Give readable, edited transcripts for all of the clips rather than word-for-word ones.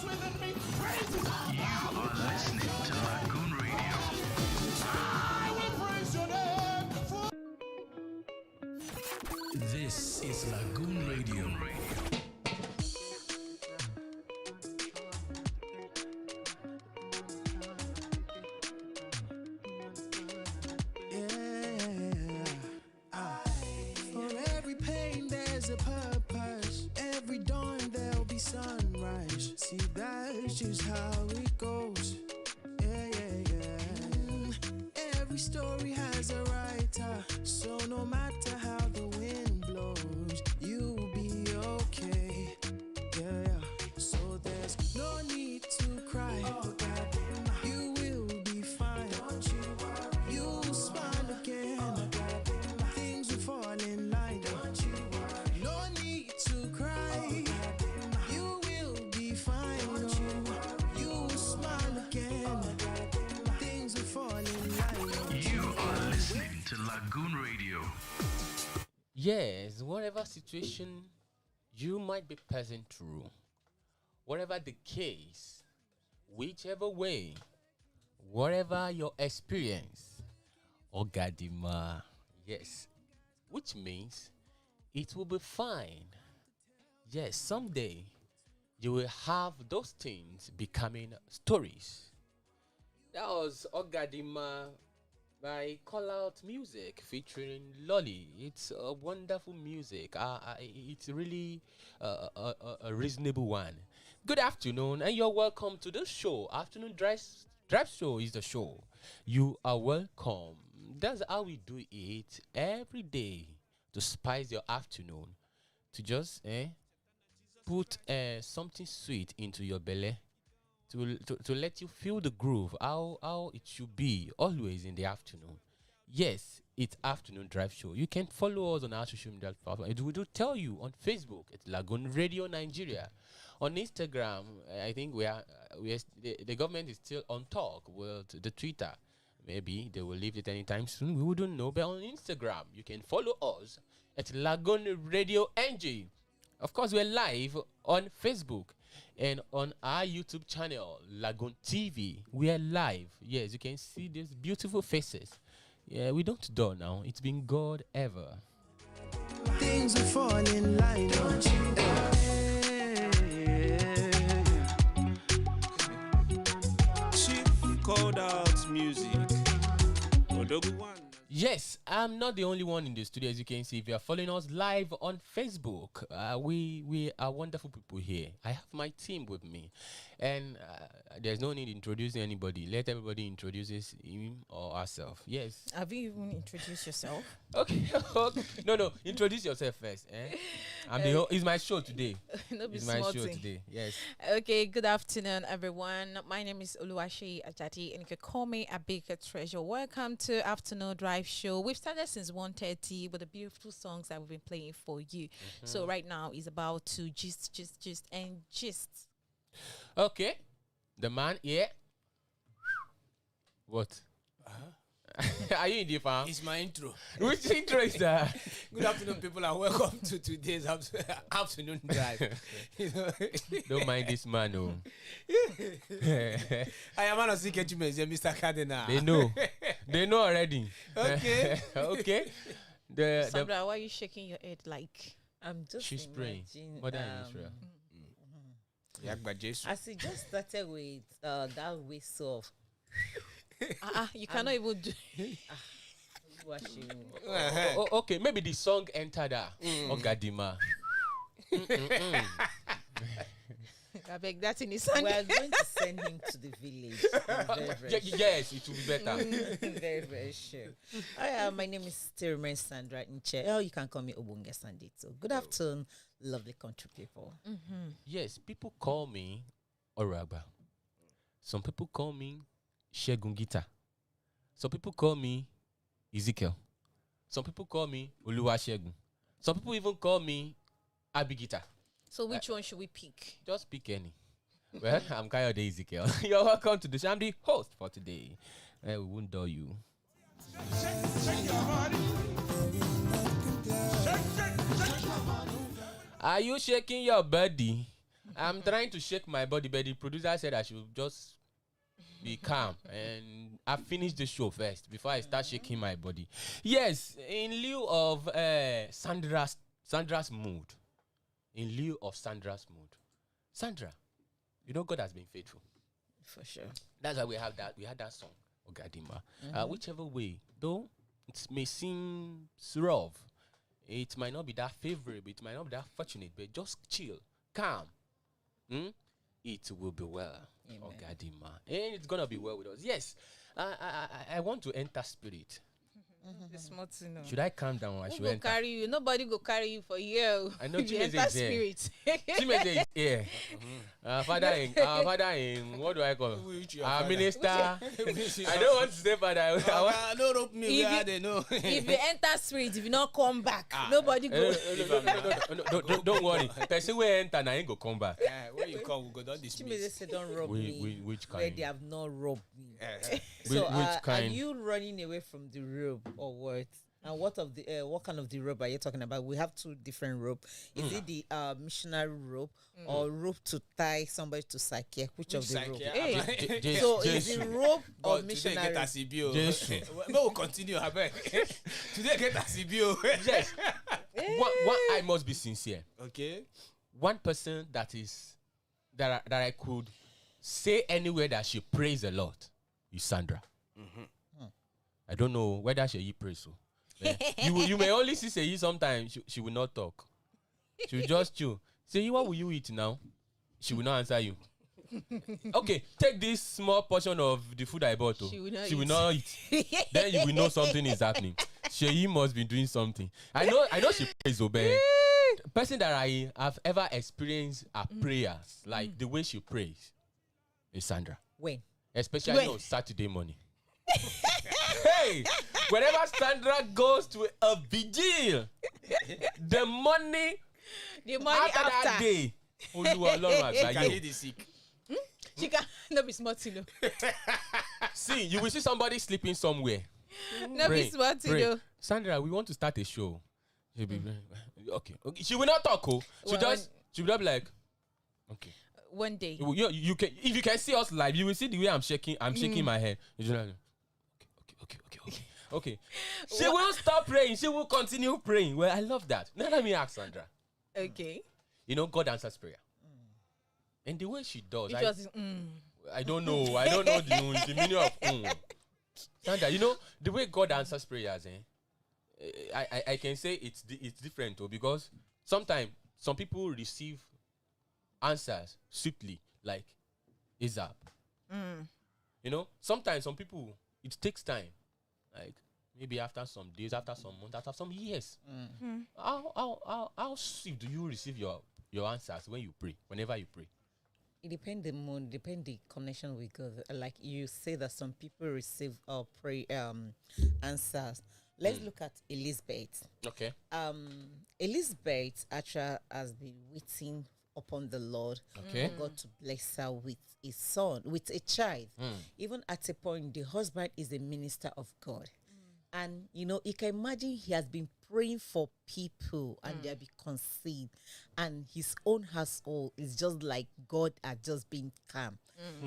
are listening to Lagoon Radio. This is Lagoon Radio. For every pain there's a purpose. Every dawn there'll be sunrise. See, that's just how it goes. Every story has a writer. So no matter how the wind blows, you'll be okay. So there's no need to cry. You will be fine. You'll smile again. Things will fall in line. No need to cry. You will be fine. You'll smile again. Things will fall in line. You are listening to Lagoon Radio. Yes, whatever situation you might be passing through, whatever the case, whichever way, whatever your experience, Ogadima, yes, which means it will be fine. Yes, someday you will have those things becoming stories. That was Ogadima by Call Out Music featuring Lolly. It's a wonderful music. It's really a reasonable one. Good afternoon, and you're welcome to the show. Afternoon Drive Show is the show. You are welcome. That's how we do it every day to spice your afternoon. To just put something sweet into your belly. To let you feel the groove, how it should be always in the afternoon. Yes, it's Afternoon Drive Show. You can follow us on our social media platform. It will tell you on Facebook, it's Lagoonradio.Ng. On Instagram, I think the government is still on talk with the Twitter. Maybe they will leave it anytime soon. We wouldn't know. But on Instagram, you can follow us at Lagoonradio.Ng. Of course, we're live on Facebook and on our YouTube channel, LagoonTV. We are live. Yes, you can see these beautiful faces. Yeah, we don't do now. It's been God ever. Things will fall in line. She called out music. Yes, I'm not the only one in the studio. As you can see, if you are following us live on Facebook, we are wonderful people here. I have my team with me, and there's no need introducing anybody. Let everybody introduce him or herself. Yes. Have you even introduced yourself? Okay. No. Introduce yourself first. It's my show today. It's my show today. Yes. Okay. Good afternoon, everyone. My name is Olumakaiye, and you can call me a big treasure. Welcome to Afternoon Drive Show. We've started since 1:30 with the beautiful songs that we've been playing for you. So right now is about to gist. Okay. The man here. What? Are you in the farm? It's my intro. Which intro is that? Good afternoon, people, and welcome to today's afternoon drive. Don't mind this man, no. I am on CKG, Mr. Cardinal. They know already. Okay. Okay. Sandra, why are you shaking your head like? I'm just She's praying. Mother in Israel. I see, just started with that whistle of you cannot even do okay, maybe the song entered Ogadima. I beg that in his song. We are going to send him to the village. Yes, it will be better. Very, very sure. My name is Terima Sandra Nche. Oh, you can call me Obonga Sandito. Good afternoon, lovely country people. Yes, people call me Oraba. Some people call me Shegungita. Some people call me Ezekiel. Some people call me Oluwasegun. Some people even call me Abigita. So which one should we pick? Just pick any. Well, I'm Kayode Ezekiel. You're welcome to the show. I'm the host for today. We won't dull you. Are you shaking your body? I'm trying to shake my body, but the producer said I should just be calm and I finish the show first before I start shaking my body. Yes, in lieu of Sandra's mood. In lieu of Sandra's mood. Sandra, you know God has been faithful. For sure. That's why we had that song, Ogadima. Whichever way, though it may seem rough, it might not be that favorable, it might not be that fortunate, but just chill, calm. It will be well. Ogadima. And it's gonna be well with us. Yes. I want to enter spirit. It's smart to know. Should I calm down or I Who should go enter? carry you? Nobody go carry you for you. I know You Chimeze enter is here. spirit. Chimeze is here. Father in what do I call? Which your Our father? minister. Which your I don't want to say father. I want, Don't rope me If where you- they know. If you enter spirit, if you not come back, nobody go. don't worry. Person will enter, I ain't go come back. When you come, we go don't Chimeze dismiss. said, don't rob me Which where kind? they have not robbed me. Which So, are kind? you running away from the rope or what? And what kind of the rope are you talking about? We have two different rope. Is it the missionary rope or rope to tie somebody to psyche? Which of the rope? Hey. So is the rope or God, today missionary? get a CBO. Jesus. We will continue, I beg. Today get a CBO. Yes. One, I must be sincere. Okay. One person that I could say anywhere that she prays a lot is Sandra. I don't know whether she prays so. You may only see Seyi sometimes. She will not talk. She will just chew. Seyi, what will you eat now? She will not answer you. Okay, take this small portion of the food I bought. She will not will eat. not eat. Then you will know something is happening. Seyi must be doing something. I know she prays, Obey. Person that I have ever experienced her prayers, like the way she prays, is Sandra. When? Especially on Saturday morning. Hey, whenever Sandra goes to a vigil, the money The money after that after. day, Olúwa Ọlọ́run Can àgbáyé heal o. the sick. She can not be smart to know. See, you will see somebody sleeping somewhere. Not be smart to know. Sandra, we want to start a show. She'll be okay. She will not talk. She Well, will not be like, okay. One day. You can, if you can see us live, you will see the way I'm shaking my head. You just like, okay. She will stop praying. She will continue praying. Well, I love that. Now let me ask Sandra. Okay. You know, God answers prayer. And the way she does, It was I don't know. I don't know the meaning of Sandra, you know, the way God answers prayers, I can say it's different though, because sometimes some people receive answers swiftly, like ASAP. You know, sometimes some people, it takes time, like maybe after some days, after some months, after some years. How swift do you receive your answers when you pray, whenever you pray? It depends the mood, depend the connection with God. Like you say that some people receive pray answers. Let's look at Elizabeth. Okay. Elizabeth actually has been waiting upon the Lord Okay. for God to bless her with his son, with a child. Even at a point, the husband is a minister of God. And, you know, you can imagine he has been praying for people and they have been conceived. And his own household is just like God had just been calm.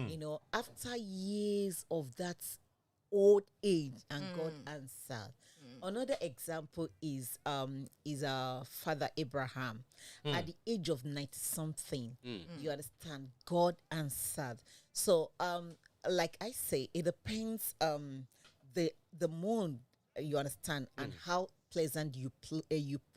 You know, after years of that old age and God answered. Another example is our father Abraham. At the age of 90 something, you understand, God answered. So like I say, it depends the mood, you understand, and how pleasant you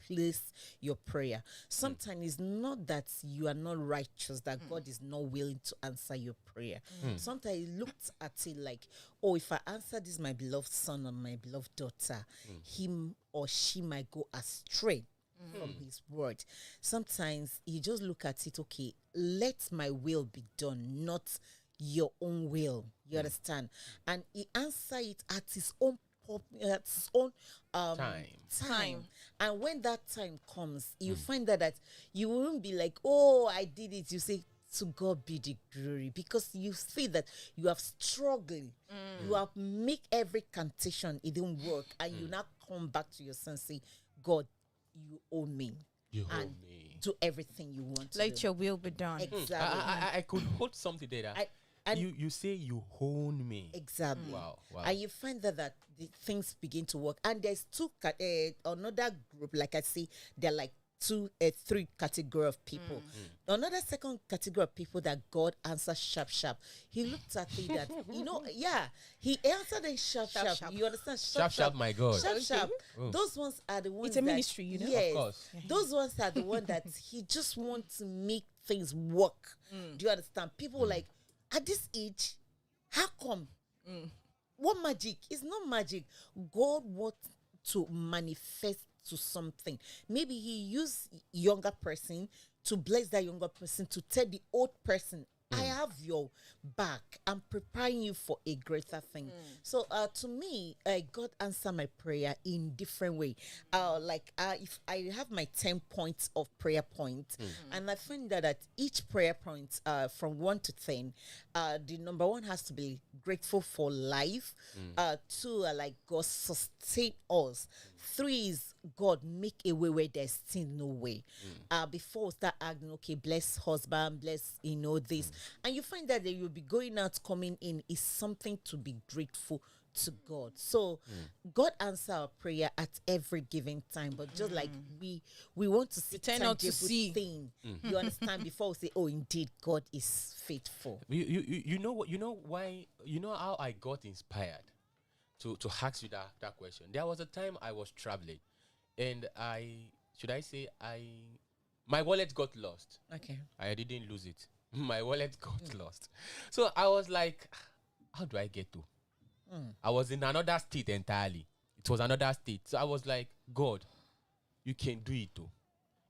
place your prayer. Sometimes it's not that you are not righteous, that God is not willing to answer your prayer. Sometimes he looked at it like, oh, if I answer this my beloved son or my beloved daughter, him or she might go astray from his word. Sometimes you just look at it, okay, let my will be done, not your own will. You understand? And he answered it at his own time. And when that time comes, you find that you won't be like, oh, I did it. You say, to God be the glory, because you see that you have struggled. You have make every cantation, it didn't work, and you now come back to your son and say, God, you owe me. You And hold me. do everything you want to Let do. your will be done. Exactly. I could hold something there. And You say you hone me. exactly. Wow. And you find that the things begin to work. And there's another group, like I see, they're like three category of people. Another second category of people that God answers sharp. He looked at it that, he answered it sharp. Sharp. You understand? Sharp, my God. Sharp. Oh. Those ones are the ones It's a that- ministry, you know? Of Yes. course. Those ones are the ones that he just wants to make things work. Do you understand? People like, at this age, how come? What magic? It's not magic. God wants to manifest to something. Maybe he used younger person to bless that younger person, to tell the old person, I have your back. I'm preparing you for a greater thing. So to me, God answered my prayer in different way. If I have my 10 points of prayer points, and I find that each prayer point from 1 to 10, the number 1 has to be grateful for life. 2 are like God sustain us. 3 is God make a way where there's still no way. Before we start asking, okay, bless husband, bless this, and you find that you'll be going out, coming in is something to be grateful to God. So God answer our prayer at every given time, but just like we want to see tend not to tangible see. thing. You understand? Before we say, oh, indeed, God is faithful. You know what? You know why? You know how I got inspired to ask you that question. There was a time I was traveling, and my wallet got lost. Okay. I didn't lose it. My wallet got lost. So I was like, how do I get to? I was in another state entirely. It was another state. So I was like, God, you can do it too.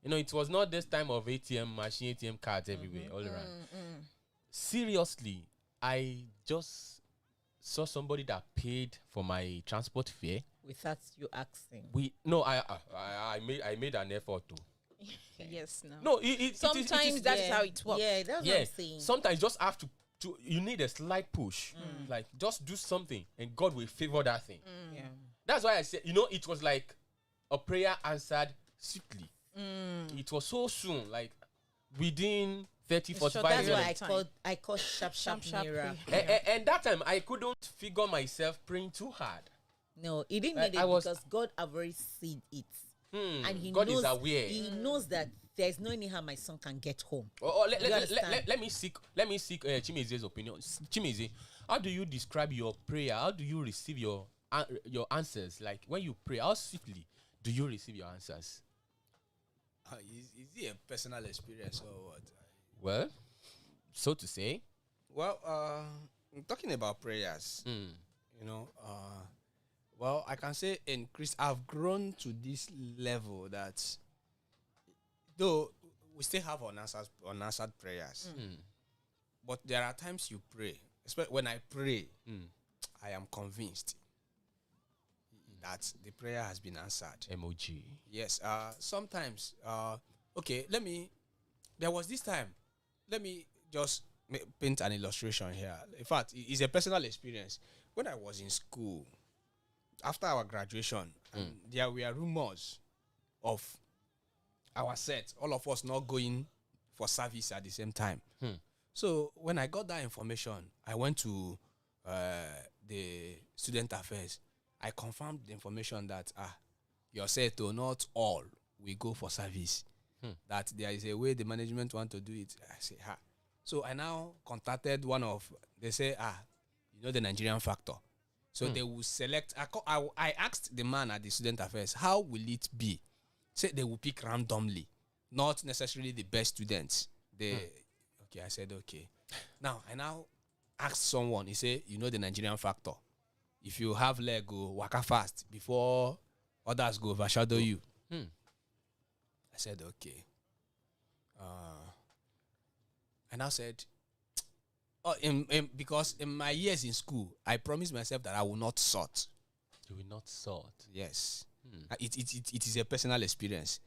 It was not this time of ATM machine, ATM cards everywhere, all around. Seriously, I just saw somebody that paid for my transport fare. Without you asking. I made an effort to. Yes, no. No, it Sometimes is, that is how it works. Yeah, that's what I'm saying. Sometimes you just have to you need a slight push. Like just do something and God will favor that thing. Yeah. That's why I said, it was like a prayer answered swiftly. It was so soon, like within 30, 45 That's minutes. why I call sharp mirror. And that time I couldn't figure myself praying too hard. No, he didn't need it because God have already seen it. And he God knows, is aware. He knows that there's no any how my son can get home. Let me seek Chimeze's opinion. Chimeze, how do you describe your prayer? How do you receive your answers? Like when you pray, how swiftly do you receive your answers? Is it a personal experience or what? Well, so to say. Well, talking about prayers, well, I can say in Christ, I've grown to this level that though we still have unanswered prayers, but there are times you pray, especially when I pray, I am convinced that the prayer has been answered. Emoji. Yes. Sometimes, okay, there was this time, let me just paint an illustration here. In fact, it's a personal experience. When I was in school, after our graduation, there were rumors of our set, all of us not going for service at the same time. So when I got that information, I went to the student affairs. I confirmed the information that your set or not all we go for service. That there is a way the management want to do it. I say, So I now contacted they say, the Nigerian factor. So they will select. I asked the man at the student affairs, how will it be? Say they will pick randomly, not necessarily the best students. Okay, I said okay. Now I asked someone. He said, the Nigerian factor. If you have leg, go waka fast before others go overshadow you. I said okay. I now said, because in my years in school, I promised myself that I will not sort. You will not sort. Yes. It is a personal experience.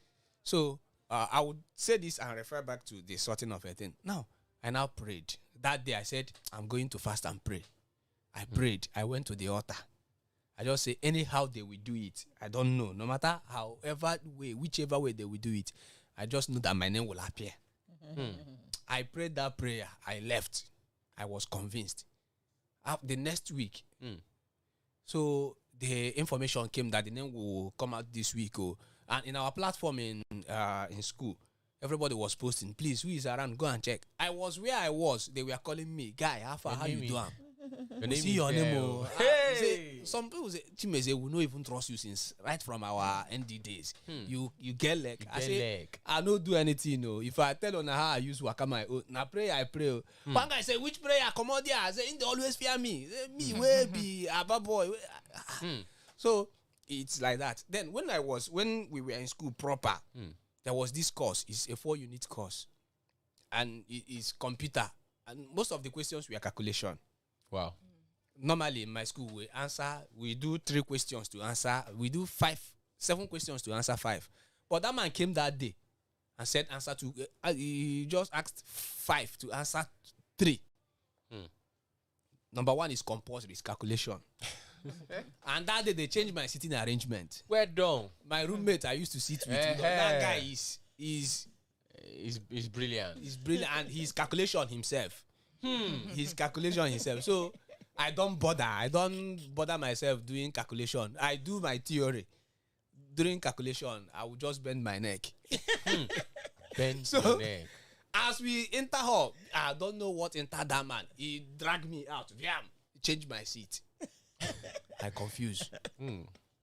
So I would say this and refer back to the sorting of a thing. Now, I now prayed. That day I said, I'm going to fast and pray. I prayed. I went to the altar. I just say, anyhow they will do it. I don't know. No matter whichever way they will do it. I just knew that my name will appear. I prayed that prayer. I left. I was convinced. The next week, so the information came that the name will come out this week. Oh, and in our platform in school, everybody was posting, please, who is around? Go and check. I was where I was. They were calling me, guy, how you doing? See your name. Oh. Say, some people say, Chimeze, we don't even trust you since right from our ND days. You get leg. I say, I don't do anything. No. If I tell on how I use waka my own, now pray, I pray. One guy say, which prayer? Come on there. I say, they always fear me. Me, where be Abba boy? So it's like that. Then when we were in school proper, there was this course. It's a 4-unit course, and it's computer, and most of the questions were calculation. Wow. Normally in my school, we do 3 questions to answer. We do 7 questions to answer 5. But that man came that day and said answer to, he just asked 5 to answer 3. Number 1 is compulsory, it's calculation. And that day they changed my sitting arrangement. Well done. My roommate I used to sit with, that guy is brilliant. He's brilliant, and he's calculation himself. His calculation himself. So I don't bother myself doing calculation. I do my theory. During calculation, I will just bend my neck. Bend your neck. As we enter hall, I don't know what entered that man. He dragged me out. Bam! Changed my seat. I confused.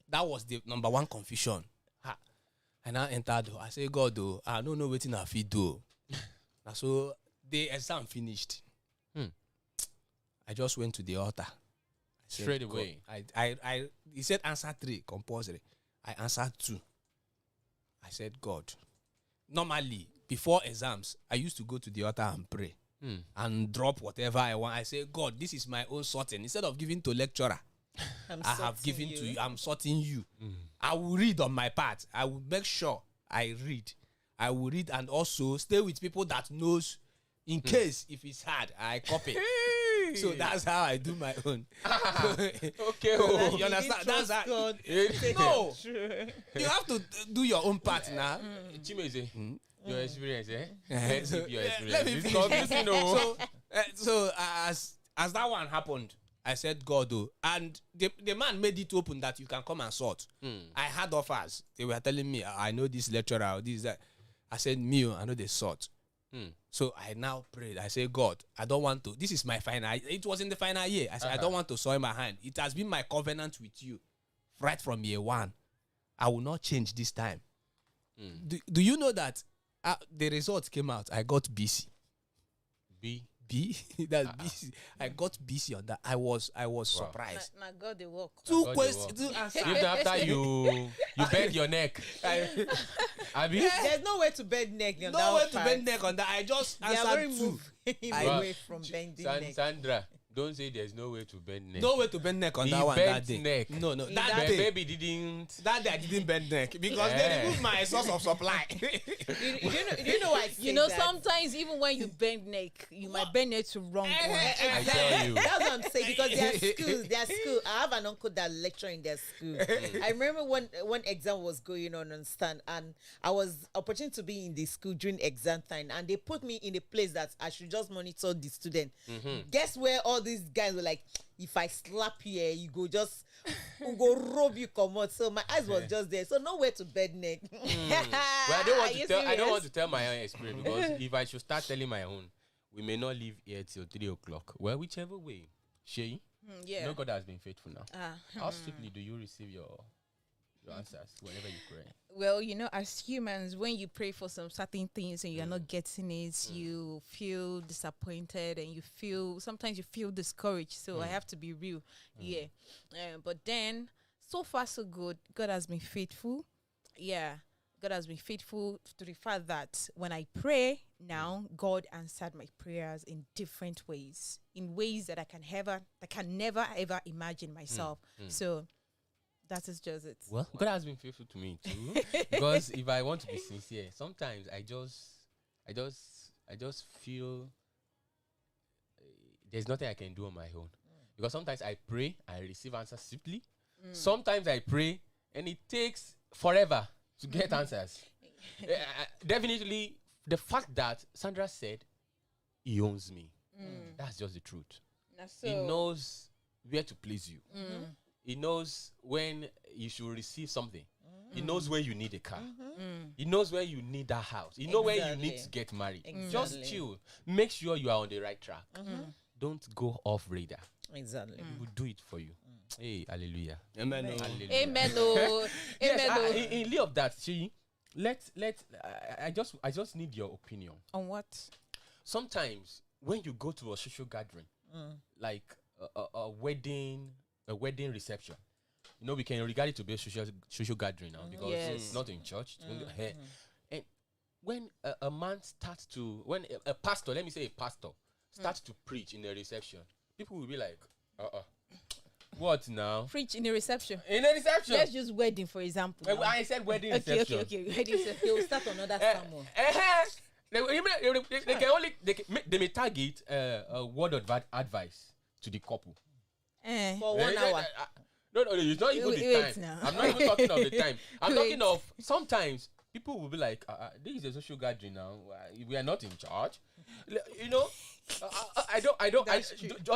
That was the number 1 confusion. And I entered. I say, God, though, I don't know what I fit do. So the exam finished. I just went to the altar. Straight away. He said answer 3 compulsory. I answered 2. I said, God. Normally, before exams, I used to go to the altar and pray and drop whatever I want. I say, God, this is my own sorting. Instead of giving to lecturer, I have given to you. I'm sorting you. I will read on my part. I will make sure I read. I will read and also stay with people that knows. In case if it's hard, I copy. So that's how I do my own. Okay. You understand? That's how. No. You have to do your own part now. Chimeze, your experience, So, your experience. let me finish. So as that one happened, I said, God, oh. And the man made it open that you can come and sort. I had offers. They were telling me, I know this lecturer, or this, that. I said, I know they sort. So I now prayed. I say, God, I don't want to. This is my final. It was in the final year. I said, I don't want to soil my hand. It has been my covenant with you right from year 1. I will not change this time. Do you know that the result came out? I got BC. B. That's BC. I got BC on that. I was surprised. Now God they work. 2 questions. 2 answers. Even after you bend your neck. Abi? There's no way to bend neck on that. No way to bend neck on that. I just answered 2. Away from bending neck. Sandra, don't say there's no way to bend neck. No way to bend neck on He that one that bent day. neck. No, that day. Baby didn't. That day I didn't bend neck because they removed my source of supply. you know why? You know, sometimes even when you bend neck, you might bend neck to wrong one. I tell you. That's what I'm saying, because their school. I have an uncle that lecture in their school. I remember when exam was going on, understand, and I was opportunity to be in the school during exam time, and they put me in a place that I should just monitor the student. Guess where all these guys were like, if I slap you, you go just go rob you, come out. So my eyes was just there. So nowhere to bed neck. Well, I don't want to tell my own experience, because if I should start telling my own, we may not leave here till 3 o'clock. Well, whichever way, Shay, Yeah. no, God has been faithful now. How strictly do you receive your answers whenever you pray? Well, you know, as humans, when you pray for some certain things and you're not getting it, you feel disappointed and sometimes you feel discouraged. So I have to be real. Yeah. But then, so far so good. God has been faithful. Yeah. God has been faithful to the fact that when I pray now, God answered my prayers in different ways, in ways that I can never ever imagine myself. So that is just it. Well, God has been faithful to me too. Because if I want to be sincere, sometimes I just feel there's nothing I can do on my own. Because sometimes I pray, I receive answers simply. Sometimes I pray and it takes forever to get answers. Definitely, the fact that Sandra said he owns me, that's just the truth. He knows where to please you. He knows when you should receive something. He knows where you need a car. He knows where you need that house. He knows where you need to get married. Just chill. Make sure you are on the right track. Don't go off radar. Exactly. He will do it for you. Hey, hallelujah. Amen. Hallelujah. Amen. Oh. Yes, Amen. in lieu of that, I just need your opinion. On what? Sometimes when you go to a social gathering, like a wedding reception, we can regard it to be a social gathering now because it's not in church. And when a man starts to, when a pastor, let me say a pastor, starts to preach in a reception, people will be like, what now? Preach in a reception. In a reception. Let's use wedding for example. I said wedding reception. Okay. Wedding reception. They will start another sermon. They may target a word of advice to the couple. For 1 hour. No, it's not even the Wait time. now. I'm not even talking of the time. I'm talking Wait. of sometimes people will be like, this is a social gathering now. We are not in charge.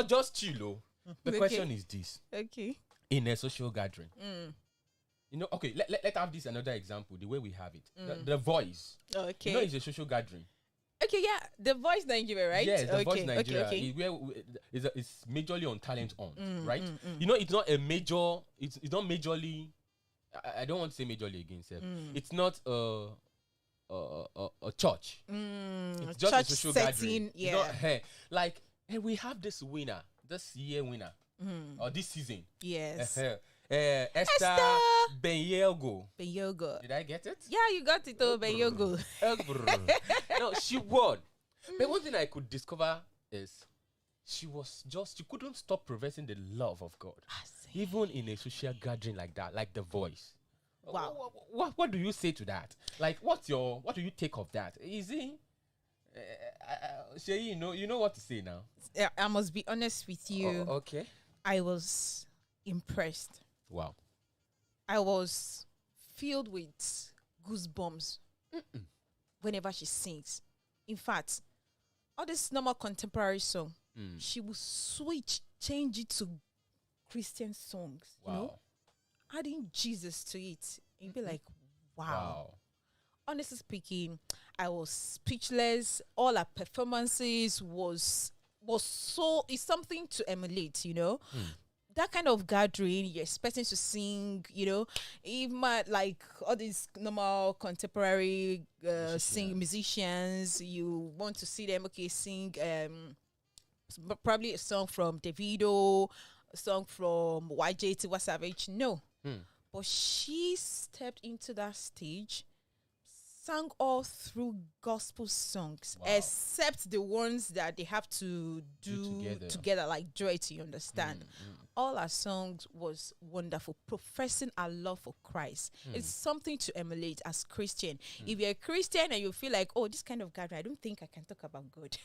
Just chill. The Okay. question is this. Okay. In a social gathering. Okay, let's have this another example, the way we have it. The voice. Okay. It's a social gathering. Okay, yeah. The Voice Nigeria, right? Yes, the okay. Voice Nigeria Okay. is majorly on talent on, right? It's not a major. It's not majorly. I don't want to say majorly again, sir. It's not a church. It's just Church a social setting, gathering. yeah. It's not, we have this winner, this year winner, or this season. Yes. Esther Benyogo. Benyogo. Did I get it? Yeah, you got it, oh, Benyogo. No, she won. But one thing I could discover is she couldn't stop professing the love of God. Even in a social gathering like that, like The Voice. Wow. What do you say to that? Like, what do you take of that? Is it? Shay, you know what to say now. Yeah, I must be honest with you. Okay. I was impressed. Wow. I was filled with goosebumps whenever she sings. In fact, all this normal contemporary song, she will change it to Christian songs. Wow. Adding Jesus to it. You'd be like, wow. Honestly speaking, I was speechless. All her performances was it's something to emulate, That kind of gathering, you're expecting to sing, even like all these normal contemporary musicians, you want to see them, sing probably a song from Davido, a song from YJ Tiwa Savage. No. But she stepped into that stage, sang all through gospel songs, except the ones that they have to do together like duet, you understand. All our songs was wonderful, professing our love for Christ. It's something to emulate as Christian. If you're a Christian and you feel like, oh, this kind of gathering, I don't think I can talk about God.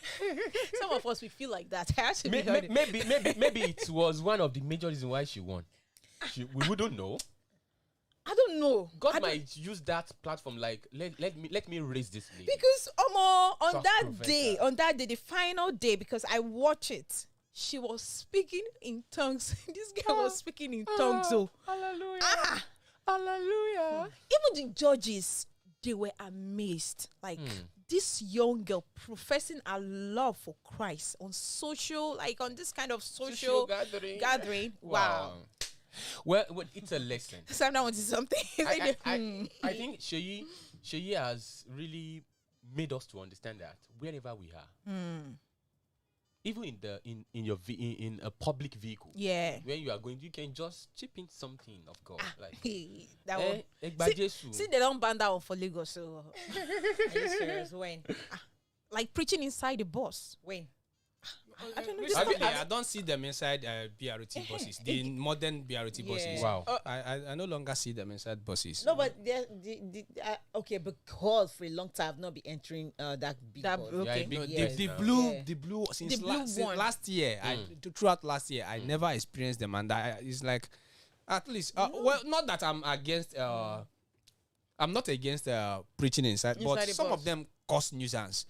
Some of us, we feel like that. Maybe it was one of the major reasons why she won. We wouldn't know. I don't know. God might use that platform like let me raise this lady. Because on Talk that professor. day, the final day, because I watch it, she was speaking in tongues. This girl was speaking in tongues. So Hallelujah. Hallelujah. even the judges, they were amazed. Like this young girl professing her love for Christ on social, like on this kind of social gathering. Wow. Well, it's a lesson. Someone wanted something. I think Sheyi has really made us to understand that wherever we are, even in a public vehicle, when you are going, you can just chip in something of God. Like that one. See, they don't ban that one for Lagos. So Are you serious? When? like preaching inside the bus. When? I don't know. Recently, I don't see them inside BRT buses, the modern BRT buses. Wow. I no longer see them inside buses. No, but okay, because for a long time I've not been entering that big That- bus. okay. big No, yes, the now. blue, Yeah. the blue since, The blue since one. last year, throughout last year, I never experienced them, and it's like, at least, well, not that I'm against I'm not against preaching inside, but Inside the some bus. of them cause nuisance.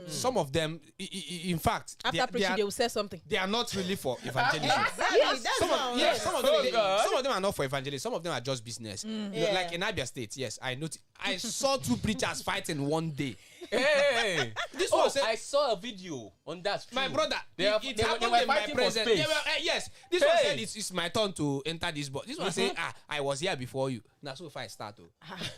Some of them, in fact, After preaching, they will say something. they are not really for evangelism. Yes, that's Some what of, I'm yeah, saying. some of them are not for evangelism. Some of them are just business. Yeah. Like in Abia State, yes, I saw two preachers fighting one day. Hey, This oh, was I saw a video on that. my too. brother. They it are- it they were- happened they were in my fighting for presence. space. They were, yes, this one Hey. said it's my turn to enter this bus. This one said, I was here before you. Now so far I start.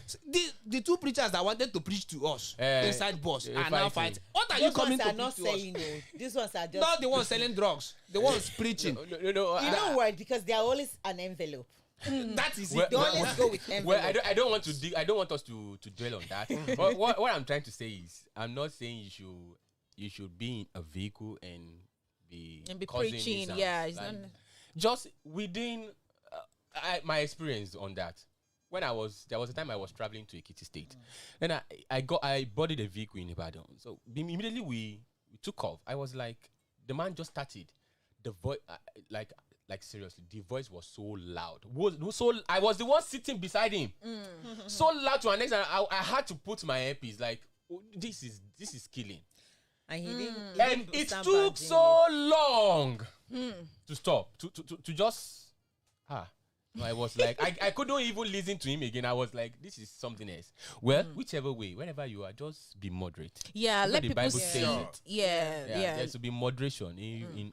So the two preachers that wanted to preach to us inside bus they are now fighting. fighting. What are Those you coming ones to are not preach to us? selling. No, these ones are just. Not the ones selling drugs. The ones preaching. No, You know why? Because they are always an envelope. That is Well, it. They always go with envelope. Well, I don't want to I don't want us to dwell on that. But what I'm trying to say is, I'm not saying you should be in a vehicle and be causing preaching. nuisance. Yeah, it's Like, not. just within my experience on that. When there was a time I was traveling to Ekiti State, then I boarded a vehicle in Ibadan. So immediately we took off. I was like, the man just started. The voice, like seriously, the voice was so loud. I was the one sitting beside him. So loud to an extent I had to put my earpiece. Like, oh, this is killing. And he didn't. And it took so long to stop. To just No, I was like, I couldn't even listen to him again. I was like, this is something else. Well, whichever way, wherever you are, just be moderate. Yeah, That's let what the people Bible see says it. it. Yeah, yeah. There should be moderation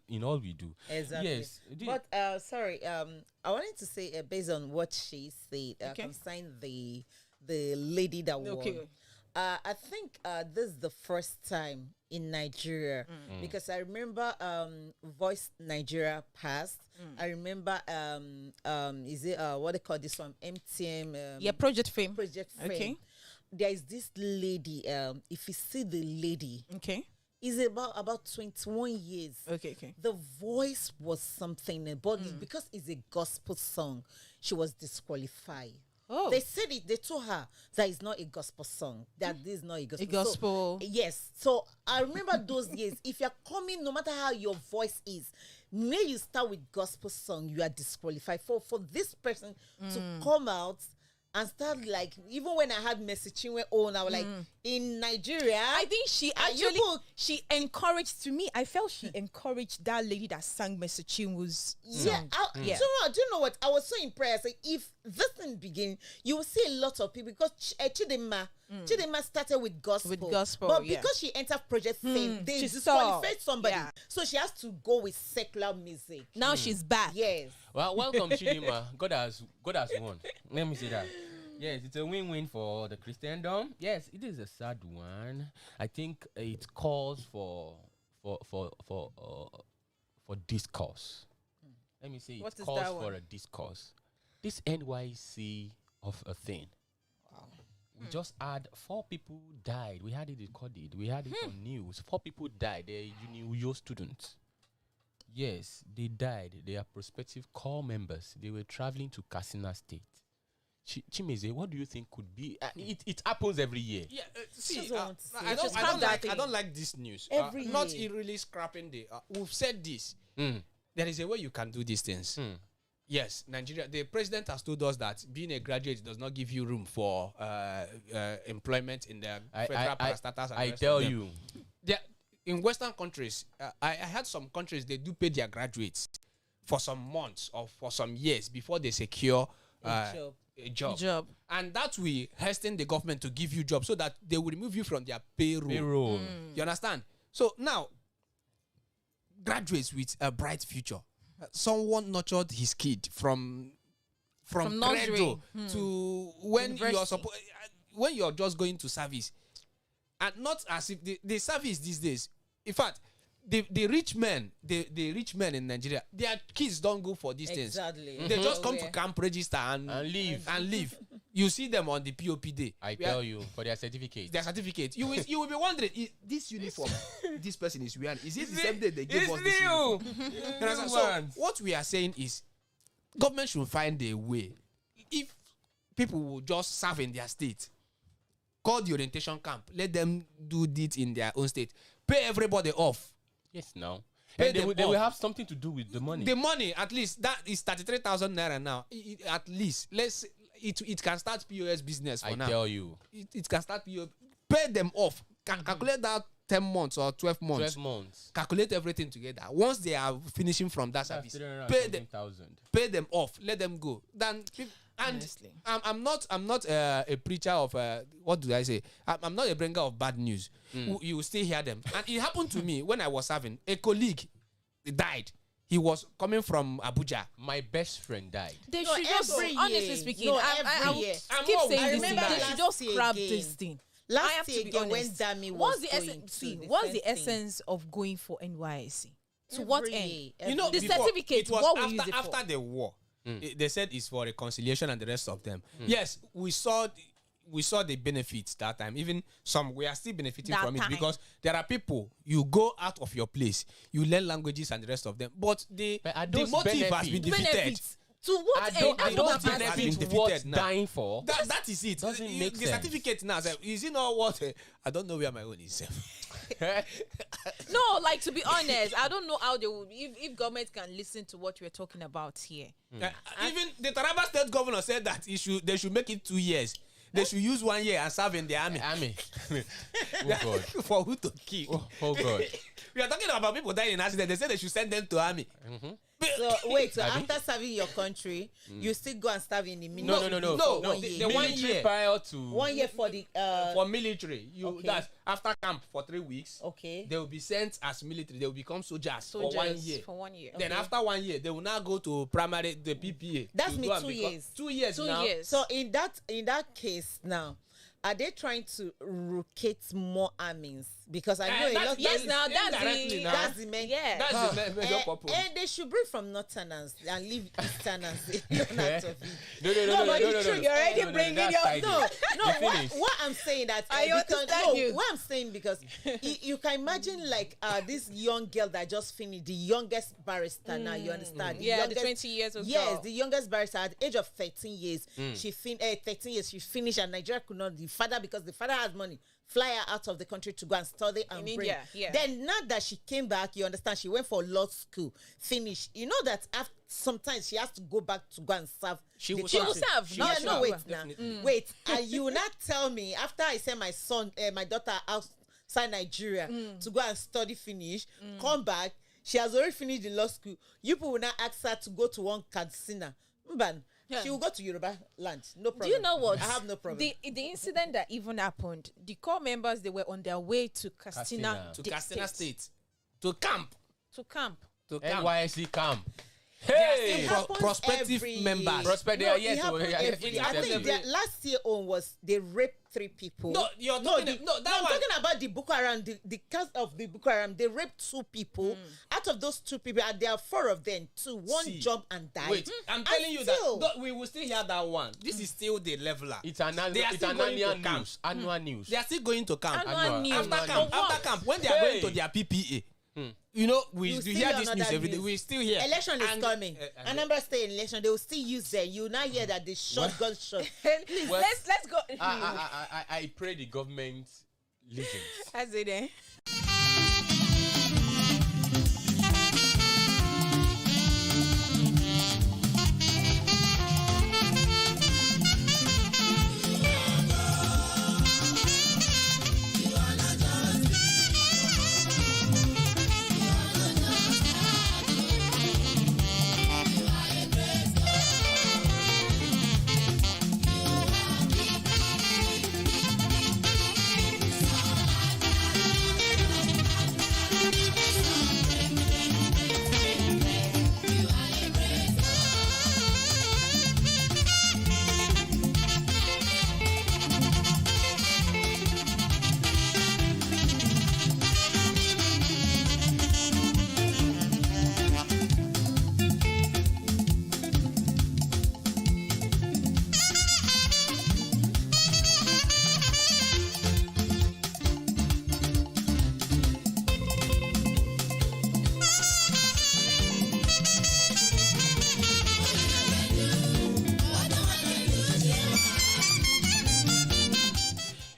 in all we do. Exactly. Yes. But sorry, I wanted to say based on what she said Okay. concerning the lady that won. Okay. I think this is the first time in Nigeria because I remember Voice Nigeria passed. I remember is it what they call this one MTM Yeah, Project Fame. Project Fame. Okay. There is this lady. If you see the lady, Okay. is about 21 years. Okay. The voice was something, but because it's a gospel song, she was disqualified. Oh. They said it. They told her that it's not a gospel song. That this is not a gospel. A gospel. So, yes. So I remember those years. If you're coming, no matter how your voice is, may you start with gospel song, you are disqualified. For this person to come out and start like, even when I had messaging went on, I was like, in Nigeria, I think she Are you actually both- she encouraged to me. I felt she encouraged that lady that sang Mesochinwo's yeah, song. do you know what? I was so impressed. Like, if this thing begin, you will see a lot of people because Chidinma started with gospel. With gospel, but yeah. because she entered Project Fame, they She disqualified saw, somebody, yeah. so she has to go with secular music. Now she's back. Yes. Well, welcome, Chidima. God has won. Let me say that. Yes, it's a win-win for the Christendom. Yes, it is a sad one. I think it calls for discourse. Let me say What it is calls that for one? a discourse. This NYC of a thing. We just had 4 people died. We had it recorded. We had it on news. 4 people died. They're UNIUYO students. Yes, they died. They are prospective core members. They were traveling to Katsina State. Chimeze, what do you think could be? It happens every year. Yeah, Just see, want to I say, just don't that like thing. I don't like this news. Every not year. really scrapping the. We've said this. Mm. There is a way you can do these things. Yes, Nigeria. The president has told us that being a graduate does not give you room for employment in the federal parastatals. and I the rest tell of them. you. In Western countries, I had some countries they do pay their graduates for some months or for some years before they secure job. a job. Job. And that will hasten the government to give you job so that they will remove you from their payroll. You understand? So now, graduates with a bright future. Someone nurtured his kid from nursery. cradle to when you're University. when you're just going to service, and not as if the service these days. In fact, the rich men in Nigeria, their kids don't go for these things. Exactly. They just come to Yeah. camp register and leave. and leave. You see them on the POP day. I tell you, for their certificate. Their certificate. You will be wondering, this uniform this person is wearing, is it the same day they gave us this uniform? You understand? So what we are saying is, government should find a way. If people will just serve in their state, call the orientation camp, let them do it in their own state, pay everybody off. Yes, now. Pay And they them will off. have something to do with the money. The money, at least, that is 33,000 naira now. At least, let's it can start POS business for I now. tell you. It can start POS. Pay them off. Can calculate that 10 months or 12 months. 12 months. Calculate everything together. Once they are finishing from that That's service, pay them. 300,000. Pay them off. Let them go. And Honestly. I'm not a preacher of what do I say? I'm not a bringer of bad news. You will still hear them. And it happened to me when I was having a colleague died. He was coming from Abuja. My best friend died. They No, should just, every honestly year. speaking, No, I every year. keep I saying this thing. remember They should last just year scrap again. this thing. I Last have year to be again, when honest. Dami What's was the going essence? to See, the what's same the thing. essence of going for NYSC? To Every what end? year, You know, The before, certificate, it was what we after, use it for? after the war. They said it's for reconciliation and the rest of them. Yes, we saw the benefits that time. Even some we are still benefiting That from it time. because there are people you go out of your place, you learn languages and the rest of them. But the But are the those motive has been benefits- defeated. Benefits. To what I end? don't, That's I what don't I'm benefits asking. have been benefit worth defeated now. dying for. That is it. Doesn't make the sense. certificate now. Is it not what? I don't know where my own is. No, like to be honest, I don't know how they would. If government can listen to what we're talking about here. Even the Taraba state governor said that they should make it 2 years. They should use 1 year and serve in the army. Army. Oh God. For who to kill? Oh God. We are talking about people dying in accident. They say they should send them to army. So wait, so Abi? after serving your country, you still go and serve in the military? No. for No, 1 the year. 1 Military year. prior to 1 year for the For military, Okay. that's after camp for 3 weeks. okay. They will be sent as military. They will become soldiers for 1 Soldiers year. for 1 year. Then after 1 year, they will now go to primary the PPA. That's to me, go and 2 become- years. 2 years 2 now. years. So in that case now, are they trying to locate more armies? Because I know a lot. yes, now that's indirectly the now. That's the main. yeah. That's the major purpose. And they should bring from northerners and leave easterners alone out of it. No, but the truth, you're already no, bringing that's your tidy. no. You finish. What I'm saying that I because understand you. what I'm saying because you can imagine like this young girl that just finished, the youngest barrister now. You understand? Yeah, the youngest, 20 years old Yes, girl. the youngest barrister at the age of 13 years. 13 years she finished, and Nigeria could not. The father, because the father has money, fly her out of the country to go and study and In bring. India, yeah. Then now that she came back, you understand, she went for law school, finished. You know that after sometimes she has to go back to go and serve. She the will She will country. serve. She No, will Yeah, no, serve. wait now. Definitely. Wait, and you will not tell me after I send my son, my daughter outside Nigeria to go and study, finish, come back. She has already finished the law school. You people will not ask her to go to one casino. Mban, Yeah. she will go to Yoruba land. No problem. Do you know what? I have no problem. The incident that even happened, the core members, they were on their way to Castina. Castina. To Castina State. To camp. To camp. To camp. NYSC camp. It Hey. happens prospective every members. year. Prospect- No, yes, it happens yeah, every year. I think every- their last year on was they raped 3 people. No, you're no, talking. No, that I'm one. talking about the Boko Haram, the case of the Boko Haram. They raped 2 people. Out of those 2 people, and there are 4 of them. 1 See, jumped and died. Wait, I'm And telling you still- that we will still hear that one. This is still the leveler. It's an They are it's still an going to annual camp. news. Annual news. They are still going to camp. Annual news. After camp, when they are Hey. going to their PPA, you know, we You still hear hear this another news every day. news. We still hear. Election is And- coming. Anambra State election, they will still use them. You will not hear that they shot gunshot. Please, Well, let's go. I pray the government listens. As it eh?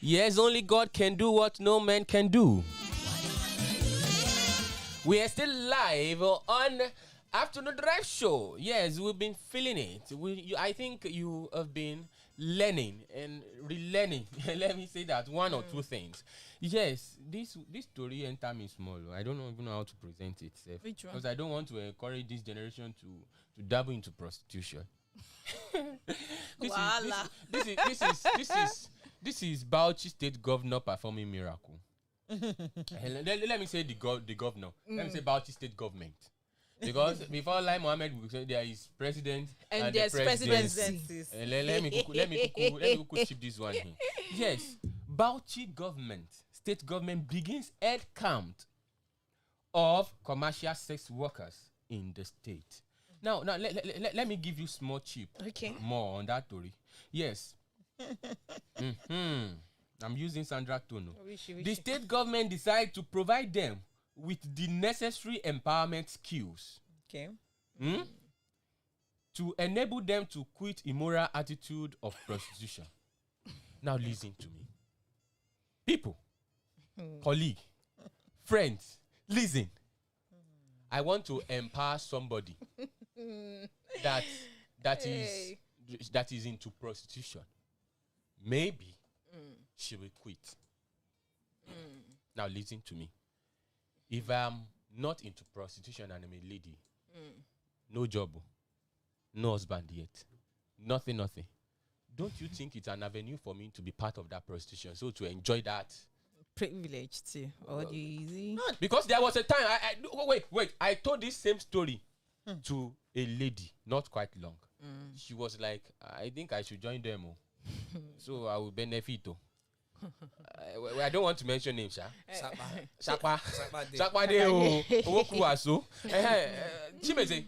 Yes, only God can do what no man can do. We are still live on Afternoon Drive Show. Yes, we've been feeling it. I think you have been learning and relearning. Let me say that one or two things. Yes, this story entered me small. I don't even know how to present it. Which one? Because I don't want to encourage this generation to dabble into prostitution. This is Bauchi State Governor performing miracle. Let me say the governor. Let me say Bauchi State government. Because before Lai Mohammed, we say there is president and there's the presidency. Let me chip this one here. Yes, Bauchi government, state government begins head count of commercial sex workers in the state. Now let me give you small chip. Okay. More on that story. Yes. I'm using Sandra Tono. The state government decided to provide them with the necessary empowerment skills. Okay. To enable them to quit immoral attitude of prostitution. Now listen to me. People, colleague, friends, listen. I want to empower somebody that is into prostitution. Maybe she will quit. Now listen to me. If I'm not into prostitution and I'm a lady, no job, no husband yet, nothing. Don't you think it's an avenue for me to be part of that prostitution? So to enjoy that privilege too, or easy? Because there was a time I told this same story to a lady not quite long. She was like, I think I should join them, so I will benefit. I don't want to mention names, Sakpa de Owokuaso. Chimeze,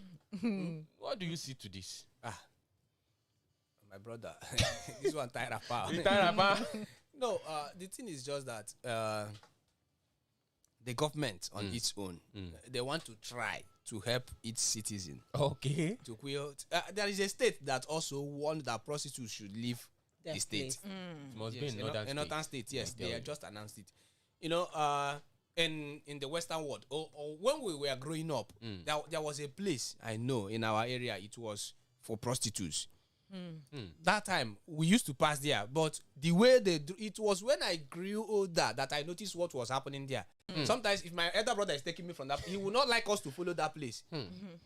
what do you see to this? My brother, this one tired apart. No, the thing is just that the government on its own, they want to try to help its citizen. Okay. To quit. There is a state that also warned that prostitutes should leave the state. It must be Yes, in northern state. Yes, they have just announced it. You know, in the Western world, or when we were growing up, there was a place I know in our area. It was for prostitutes. That time we used to pass there, but the way they do it was when I grew older that I noticed what was happening there. Sometimes if my elder brother is taking me from that, he would not like us to follow that place.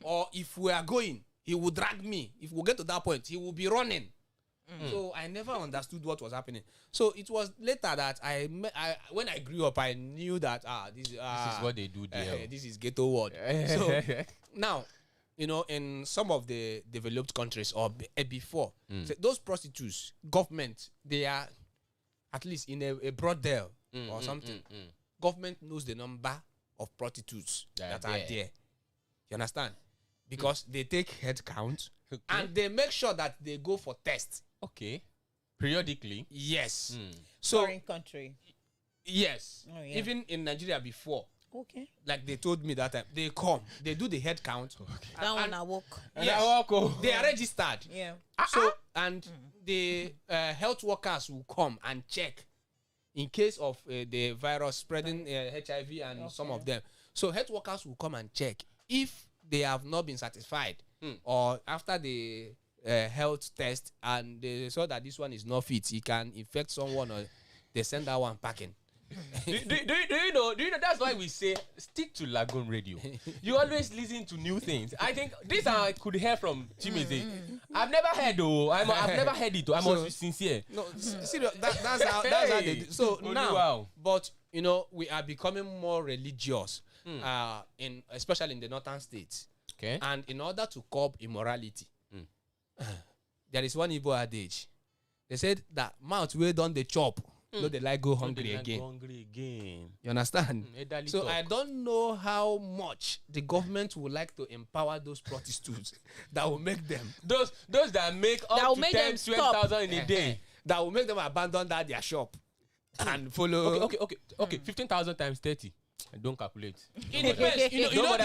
Or if we are going, he would drag me. If we get to that point, he will be running. So I never understood what was happening. So it was later that when I grew up, I knew that this is what they do there. This is ghetto world. So now, you know, in some of the developed countries or before, so those prostitutes, government, they are at least in a brothel or something. Government knows the number of prostitutes that are there. You understand? Because they take head count and they make sure that they go for tests. Okay. Periodically. Yes. So Foreign country. yes. Oh, yeah. Even in Nigeria before. Okay. Like they told me that time, they come, they do the head count. That one I walk. Yes, they are registered. Yeah. So and the health workers will come and check in case of the virus spreading HIV and some of them. So health workers will come and check if they have not been satisfied or after the health test and they saw that this one is not fit, he can infect someone or they send that one packing. do you know that's why we say stick to Lagoon Radio. You always listen to new things. I think this I could hear from Chimeze. I've never heard I've never heard it. I must be sincere. No, serious. That's how they do. So now, but you know, we are becoming more religious, especially in the northern states. Okay. And in order to curb immorality, there is one Igbo adage. They said that mouth where done the chop, no they like go hungry again. You understand? So talk. I don't know how much the government would like to empower those prostitutes that will make them those that make up to 10,000-20,000 in a day. That will make them abandon their shop and follow. Okay. 15,000 times 30. Don't calculate. It depends. You know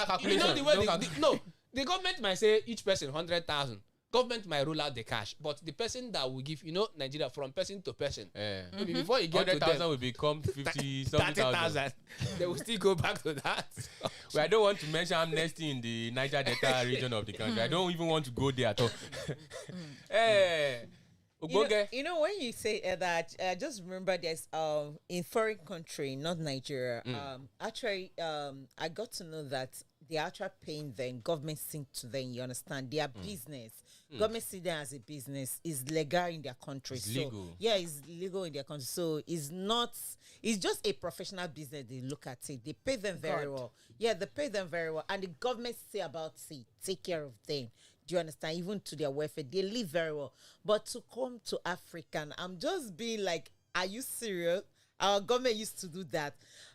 the way the government might say each person 100,000. government might roll out the cash, but the person that will give, Nigeria from person to person, maybe before you get to 100,000 them, will become 50 something thousand. 30,000. They will still go back to that. Well, I don't want to mention amnesty in the Niger Delta region of the country. I don't even want to go there at all. When you say that, just remember there's in foreign country, not Nigeria. Actually, I got to know that they are actually paying them, government sing to them, you understand? Their business. Government see them as a business is legal in their country. It's so legal. yeah, it's legal in their country. So it's just a professional business. They look at it. They pay them very well. Yeah, they pay them very well. And the government say about it, take care of them. Do you understand? Even to their welfare, they live very well. But to come to African, I'm just being like, are you serious? Our government used to do that.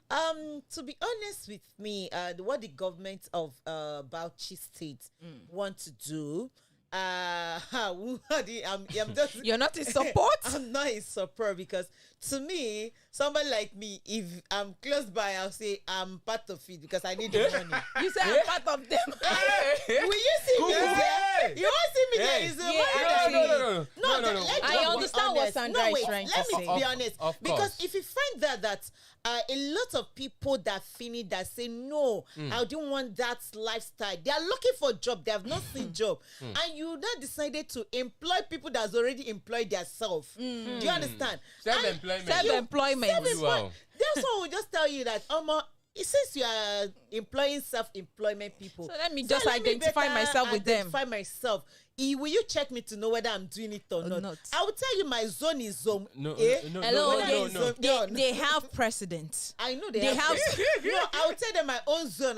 To be honest with me, what the government of Bauchi State want to do, I'm just You're not in support? I'm not in support because to me, somebody like me, if I'm close by, I'll say I'm part of it because I need the money. You say I'm part of them. Will you see me there? You won't see me there. Is the No. I understand what Sandra is trying to let say. me be honest. Of Because course. if you find that a lot of people that finish that say no, I don't want that lifestyle. They are looking for a job. They have not seen job, and you now decided to employ people that's already employed themselves. Do you understand? Self-employment. Self-employment. Wow. That's what we'll just tell you that it says you are employing self-employment people. So let me just identify myself with them. Identify myself. Will you check me to know whether I'm doing it or not? I will tell you my zone is zone. No. Hello, they have precedent. I know they They have. No, I will tell them my own zone.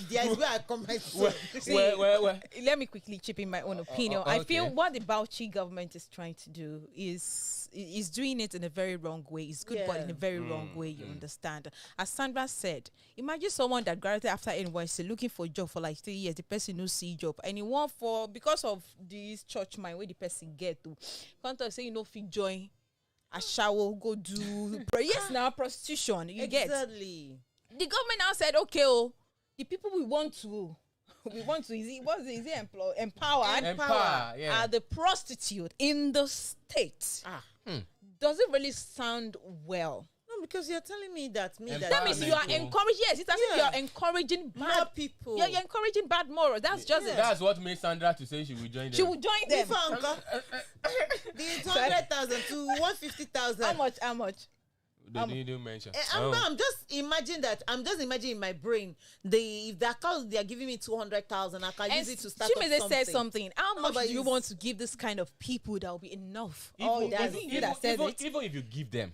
There is where I come my zone. Where? Let me quickly chip in my own opinion. I feel what the Bauchi government is trying to do is doing it in a very wrong way. It's good, but in a very wrong way. You understand? As Sandra said, imagine someone that graduated after NYC looking for a job for like 3 years. The person no see job, and he want because of this church mind where the person get to contact say fit join a shower go do yes now prostitution you get Exactly. the government now said okay the people we want to empower yeah. are the prostitute in the state. Does it really sound well? No, because you're telling me that That means you are encouraging. Yes, it's as if you are encouraging bad more people. You're encouraging bad morals. That's just it. That's what made Sandra to say she will join them. She will join them. The 100,000 to 150,000. How much? They didn't mention. I'm just imagining in my brain if the account they are giving me 200,000, I can use it to start Chimeze something. said something. How much but do you want to give this kind of people that will be enough? Even if you give them,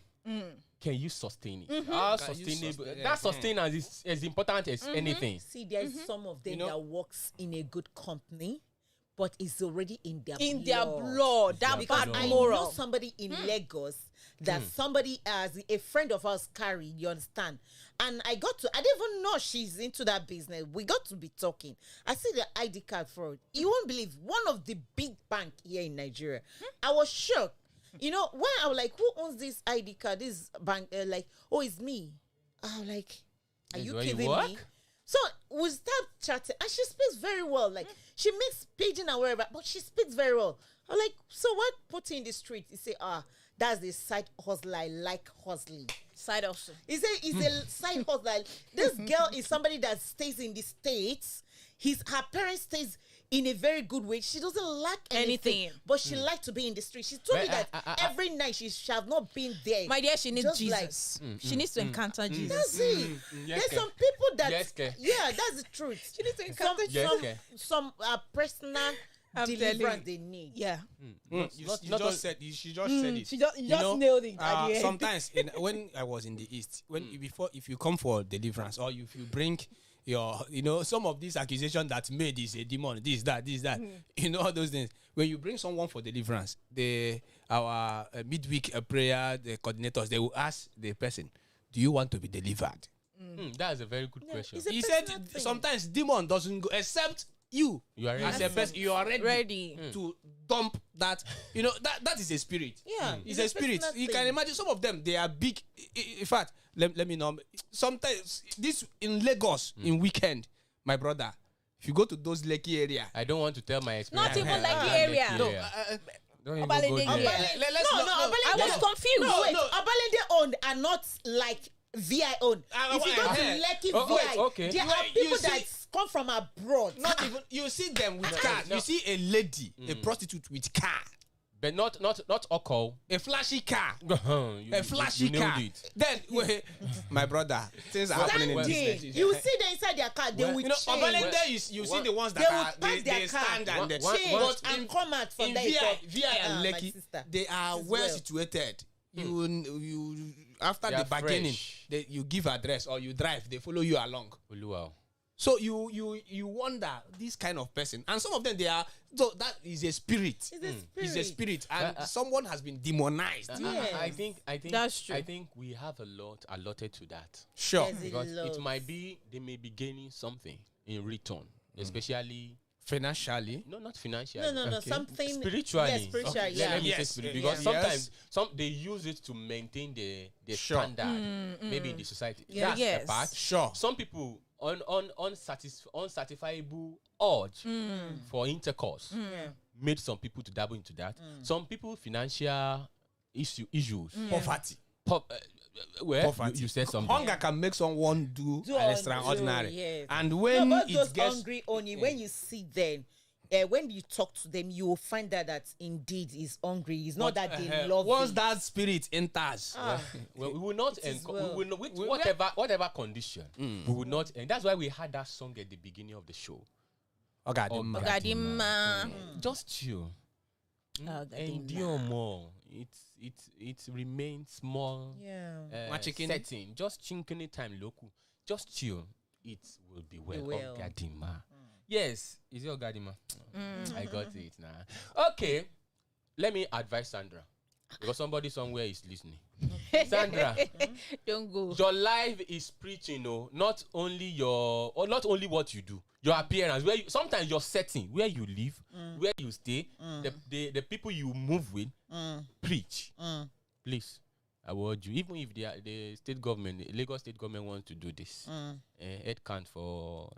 can you sustain it? How sustainable? That sustenance is as important as anything. See, there's some of them that works in a good company, but it's already in their blood. That because bad I moral. know somebody in Lagos that somebody as a friend of ours carried, you understand? And I didn't even know she's into that business. We got to be talking. I see the ID card for it. You won't believe one of the big bank here in Nigeria. I was shocked. When I was like, who owns this ID card? This bank, it's me. I was like, are you kidding me? So we start chatting, and she speaks very well. Like she makes paging and wherever, but she speaks very well. I'm like, so what put in the street? He say, that's the side hustle. I like hustling. Side hustle. He say it's a side hustle. This girl is somebody that stays in the States. Her parents stays in a very good way. She doesn't lack anything. But she likes to be in the street. She told me that every night she have not been there. My dear, she needs Just Jesus. She needs to encounter Jesus. That's it. There's some people that that's the truth. She needs to encounter some personal deliverance they need. Yeah. She just said it. She just nailed it. Sometimes when I was in the East, if you come for deliverance or if you bring your, some of these accusations that made is a demon, this, that, all those things. When you bring someone for deliverance, our midweek prayer, the coordinators, they will ask the person, do you want to be delivered? That's a very good question. He said sometimes demon doesn't go except you are ready. as a person, you are ready Mm. to dump that. That is a spirit. Yeah, It's a spirit. You can imagine some of them, they are big. In fact, let me know. Sometimes this in Lagos in weekend, my brother, If you go to those Lekki area, I don't want to tell my experience. Not even like the area. Lekki No, area. Don't even Obalende go there. area. I was confused. No, Wait. Abalende owned are not like VI owned. If you go to Lekki VI, okay. there are Wait, people you see- that come from abroad. not even you see them with cars. no. You see a lady, a prostitute with car, But not Oko. a flashy car, You- a flashy you nailed car. it. Then wait, my brother, things are happening in this Standing. place. You see them inside their car, they will You know, change. Abalende, you see One- the ones They that will are pass they their car. stand and they One- change. one- But and come out from in there. VI and my Lekki, sister. they are As well well. situated. You after They the are bargaining, fresh. you give address or you drive, they follow you along. Oluwa. So you wonder this kind of person, and some of them they are. So that is a spirit. It's a spirit. It's a spirit, and someone has been demonized. Yes. I think That's true. I think we have a lot allotted to that. Sure. Yes, Because lot. it might be they may be gaining something in return, especially Financially, not financially. No, Okay. something Spiritually. Yes, spiritually. Okay, Yeah. let me say Yes, spirit, yeah. because Yes. sometimes they use it to maintain the Sure. standard, maybe in the society. Yeah. That's Yes. the part. sure. Some people unsatisfiable urge for intercourse made some people to dabble into that. Some people financial issues. Poverty. Well, Poverty. you said something. Hunger can make someone do Do an un- extraordinary. do, yes. And when No, but those it gets hungry only, when you see them, when you talk to them, you will find out that indeed he's hungry. It's not that they love once it. that spirit enters, Well, we will not It is we well. will not, with whatever condition we will not, and that's why we had that song at the beginning of the show. Ogadimma. Ogadimma. Just chill. Endure more. It remains small. Yeah. Machikini. Setting. Just chinkini time local. Just chill. It will be well. It will. Ogadimma. Yes. Is it Ogadimma? I got it now. Okay. Let me advise Sandra. Because somebody somewhere is listening. Sandra, Don't go. your life is preaching, not only not only what you do, your appearance, sometimes your setting, where you live, where you stay, the people you move with, preach. Please, I urge you, even if the state government, the Lagos state government wants to do this, head count for,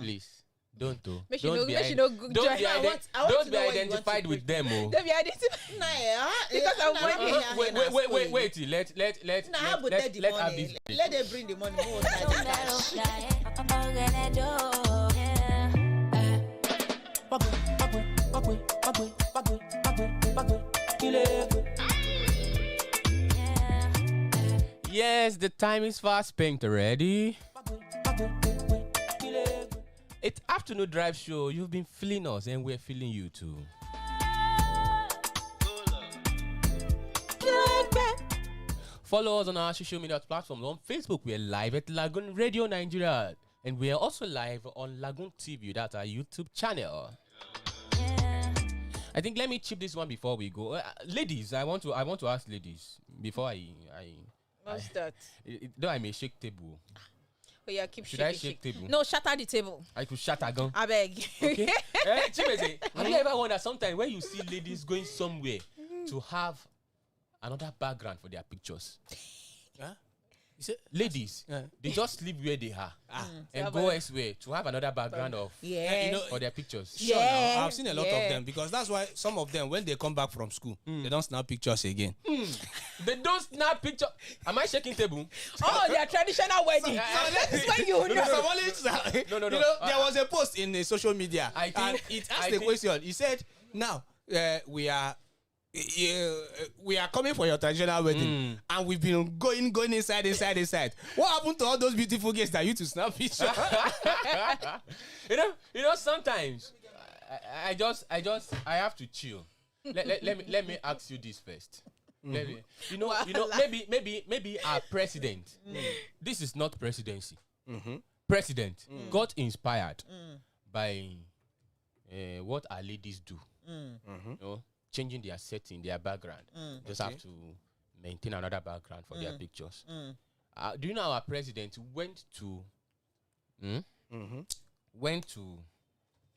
please. Don't do. Make you Don't know- be make you ide- know don't join. be I ide- want to don't know be what you want to identified with them. Don't be identified. Because I'm waiting. Wait. Let her be. Let them bring the money more. Yes, the time is fast spent already. It's afternoon drive show. You've been feeling us, and we're feeling you too. Follow us on our social media platforms. On Facebook, we're live at Lagoon Radio Nigeria, and we are also live on LagoonTV. That's our YouTube channel. I think let me chip this one before we go. Ladies, I want to ask ladies before I What's that? though I may shake table. Oh yeah, keep Should shaking. I shake table? No, shatter the table. I could shatter gun. I beg. Okay. Chimeze, have you ever wondered sometimes when you see ladies going somewhere to have another background for their pictures? Huh? You say, Ladies, they just leave where they are and go elsewhere to have another background of Yeah. for their pictures. sure Yeah, now, I've seen a lot yeah. of them because that's why some of them, when they come back from school, they don't snap pictures again. They don't snap picture. Am I shaking table? Oh, their traditional wedding. That's when you know. No. You know, there was a post in the social media. I think- and it asked I the think- question. He said, "Now we are coming for your traditional wedding, and we've been going inside. What happened to all those beautiful girls that you to snap pictures?" you know. Sometimes I have to chill. Let me ask you this first. Maybe maybe our president. This is not presidency. President got inspired by what our ladies do. You know, changing their setting, their background. Just have to maintain another background for their pictures. Do you know our president went to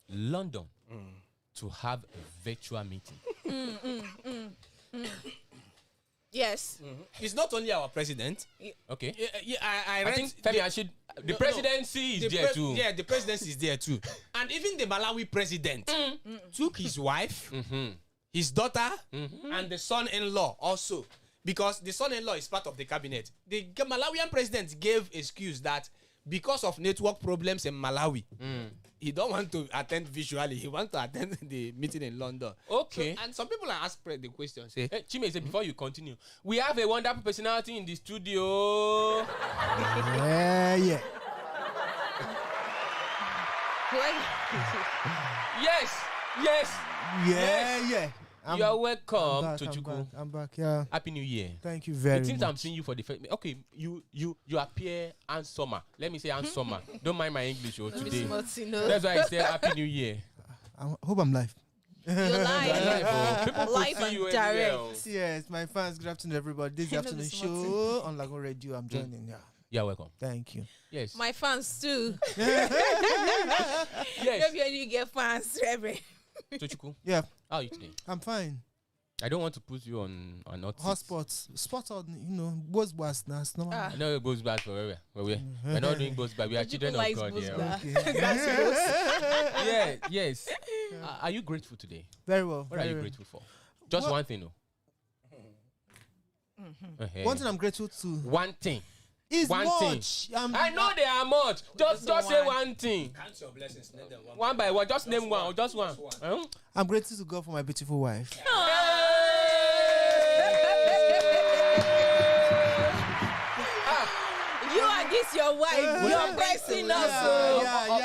London to have a virtual meeting? Yes. It's not only our president. Okay. I I read think Femi Ashid, the presidency is there too. Yeah, the presidency is there too. And even the Malawi president took his wife, his daughter, and the son-in-law also. Because the son-in-law is part of the cabinet. The Malawian president gave excuse that because of network problems in Malawi, he don't want to attend visually. He wants to attend the meeting in London. Okay. So, and some people are asked the question, say, Hey, Chimeze, before you continue, we have a wonderful personality in the studio. Yeah. Yes. Yeah. You are welcome to I'm Chuku. back. I'm back. Yeah. Happy New Year. Thank you very It seems much. I'm seeing you for the first. Okay, you appear handsomer. Let me say handsomer. Don't mind my English today. That's why I said Happy New Year. I hope I'm live. You're Live, people Live could see you and anywhere direct. else. Yes, my fans. Good afternoon, everybody. This is the Hello, afternoon Miss show on Lagoon Radio. I'm joining. Yeah. You're welcome. Thank you. Yes. My fans too. Yes. Maybe you get fans, Reverend. Tochuku, Yeah, how are you today? I'm fine. I don't want to put you on not Hotspots. Spot on, what's worse now? It's normal. I know it goes back forever. We're not doing goes back. We are children of God. Yeah. Okay. Yes. Are you grateful today? Very well. What are you grateful for? Just What? one thing, no. One thing I'm grateful to One thing. is One much. I know there are much. Just say one thing. count your blessings, name them One by one. Just name one. Just one. Huh? I'm grateful to God for my beautiful wife. You and this your wife. You're pressing us.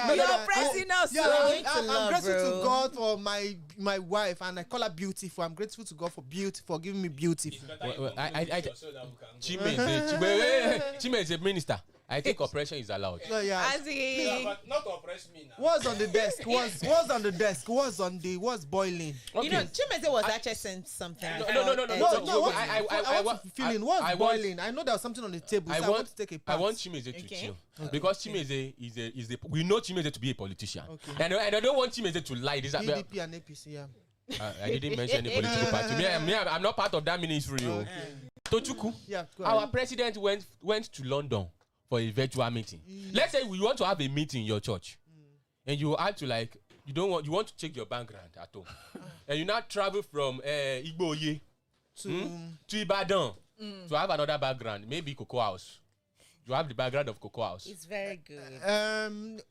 You're pressing us. I'm grateful to God for my wife, and I call her beautiful. I'm grateful to God for beauty, for giving me beauty. Chime is a minister. I think oppression is allowed. As he, but not to oppress me now. What's on the desk? What's on the desk? What's boiling? You know, Chimeze was actually saying something. No. I want to feel in. What's boiling? I know there was something on the table, so I want to take a I part. want Chimeze to Okay. chill because Chimeze is a we know Chimeze to be a politician, Okay. and I don't want Chimeze to lie. This PDP and APC, yeah. I didn't mention any political party. I'm not part of that ministry. Tochuku, Yeah, go our ahead. president went to London for a virtual meeting. Let's say we want to have a meeting in your church, and you have to you want to check your background at home, and you now travel from Igboye to Ibadan to have another background, maybe Cocoa House. You have the background of Cocoa House. It's very good.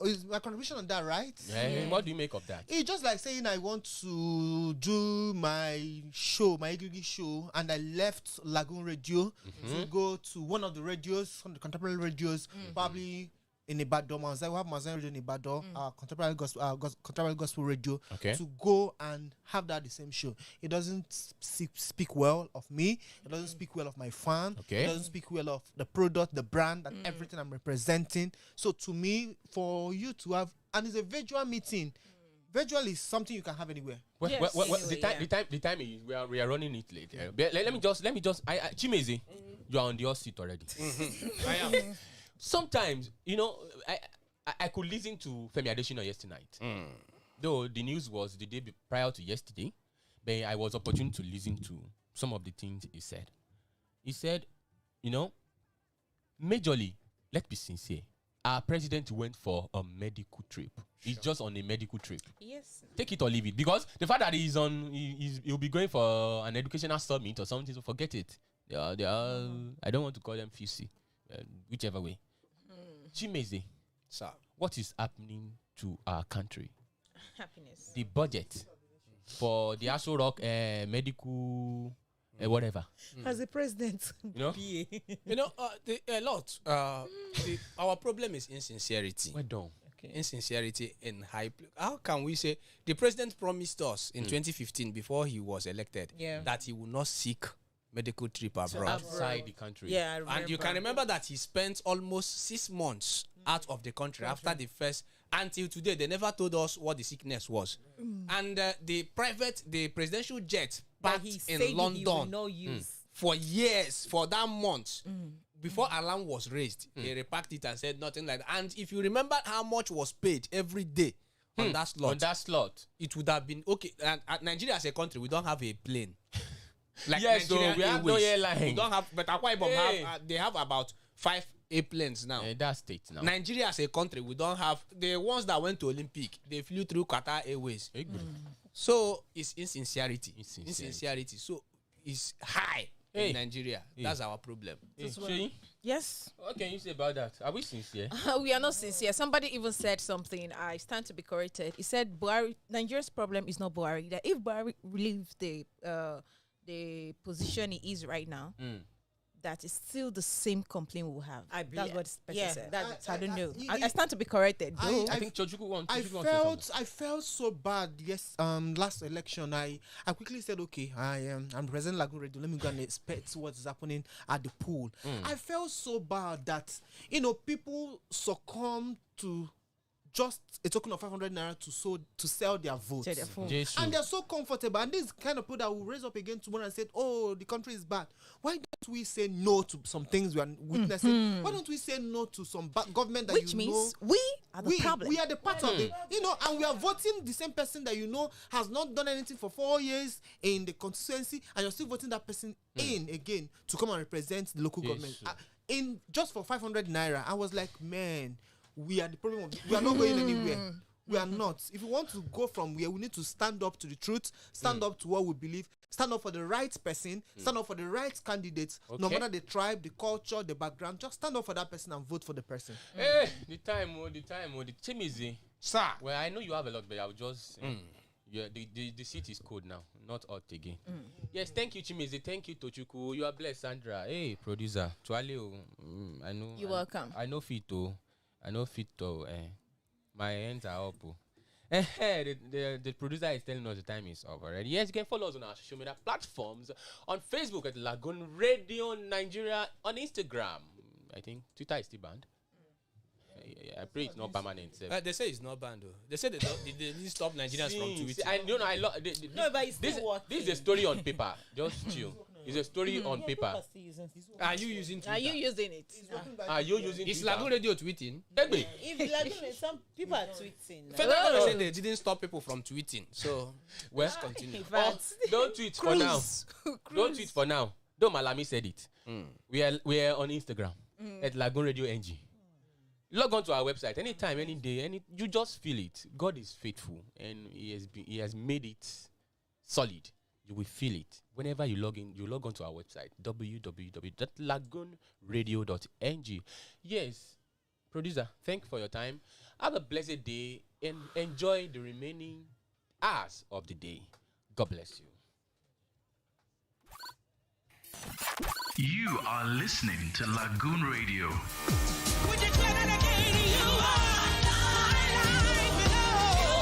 Is my contribution on that right? What do you make of that? It's just like saying I want to do my show, my Igigi show, and I left Lagoon Radio to go to one of the radios, one of the contemporary radios, probably in Ibadan. We have Mazan Radio in Ibadan, contemporary gospel radio, Okay. to go and have that the same show. It doesn't speak well of me. It doesn't speak well of my fan. Okay. It doesn't speak well of the product, the brand, and everything I'm representing. So to me, for you to have, and it's a virtual meeting. Virtual is something you can have anywhere. Well, Yes. the time is we are running it late. But let me just Chimeze, you are on the hot seat already. I am. Sometimes, I could listen to Femi Adesina yesterday night. Though the news was the day prior to yesterday, but I was opportune to listen to some of the things he said. He said, majorly, let's be sincere, our president went for a medical trip. He's just on a medical trip. yes. Take it or leave it. Because the fact that he'll be going for an educational summit or something, so forget it. They are I don't want to call them fusy, whichever way. Chimeze, Sir. what is happening to our country? Happiness. The budget for the Aso Rock medical whatever. As a president, A lot. Our problem is insincerity. We're done. Insincerity in high. How can we say the president promised us in 2015 before he was elected that he will not seek medical trip abroad? Outside the country. yeah, I remember. And you can remember that he spent almost 6 months out of the country after the first. Until today, they never told us what the sickness was. And the presidential jet But parked he said in he will London not use. for years, for that month. Before alarm was raised, he repacked it and said nothing like that. And if you remember how much was paid every day on that slot, On that slot. it would have been okay. And Nigeria as a country, we don't have a plane. Like Yes, so Nigeria we have no Airways. airline. We don't have, but Akwa Ibom Hey. they have about 5 airplanes now. That state now. Nigeria as a country, we don't have the ones that went to Olympic. They flew through Qatar Airways. So it's insincerity. Insincerity. So it's high in Nigeria. That's our problem. Sheyi, Yes. what can you say about that? Are we sincere? We are not sincere. Somebody even said something. I stand to be corrected. He said Buhari, Nigeria's problem is not Buhari. That if Buhari leaves the position he is right now, that is still the same complaint we'll have. That's what this person said. that's I don't know. I- I stand to be corrected. Though. I think Chochukwu wants I to say something. I felt so bad. Yes, last election, I quickly said, okay, I'm president Lagoon Radio. Let me go and expect what's happening at the pool. I felt so bad that people succumb to just a token of 500 naira to sell their votes. Say their phone. Jesus. And they're so comfortable. And this kind of people that will raise up again tomorrow and say, oh, the country is bad. Why don't we say no to some things we are witnessing? Why don't we say no to some government that Which means we are the problem. we are the part of it. And we are voting the same person that has not done anything for 4 years in the constituency, and you're still voting that person in again to come and represent the local government. In just for 500 naira, I was like, man, we are the problem. We are not going anywhere. We are not. If we want to go from where, we need to stand up to the truth, stand up to what we believe, stand up for the right person, stand up for the right candidates, no matter the tribe, the culture, the background. Just stand up for that person and vote for the person. Hey, the time, the Chimizi. Sir. Well, I know you have a lot, but I'll just. Yeah, the seat is cold now, not hot again. Yes, thank you, Chimizi. Thank you, Tochukwu. You are blessed, Sandra. Hey, producer. Tuale, I know. You're welcome. I know Fito. My hands are up. The producer is telling us the time is up already. Yes, you can follow us on our social media platforms. On Facebook at Lagoon Radio Nigeria. On Instagram, I think Twitter is still banned. I pray it's not permanent. They say it's not banned though. They say they didn't stop Nigerians from tweeting. I don't know. No, but it's this still working. is a story on paper. Just chill. It's a story on paper. Are you using Twitter? Are you using it? Are you using Is Twitter? Lagoon Radio tweeting? Egbe. If Lagoon, some people are tweeting. Federal government said they didn't stop people from tweeting. So Well, let's continue. oh, don't tweet for now. Don't tweet for now. Don't Malami said it. We are on Instagram at Lagoonradio.Ng. Log on to our website anytime, any day, you just feel it. God is faithful and He has made it solid. You will feel it whenever you log in. You log on to our website www.LagoonRadio.Ng. Yes, producer, thank you for your time. Have a blessed day and enjoy the remaining hours of the day. God bless you. You are listening to Lagoon Radio.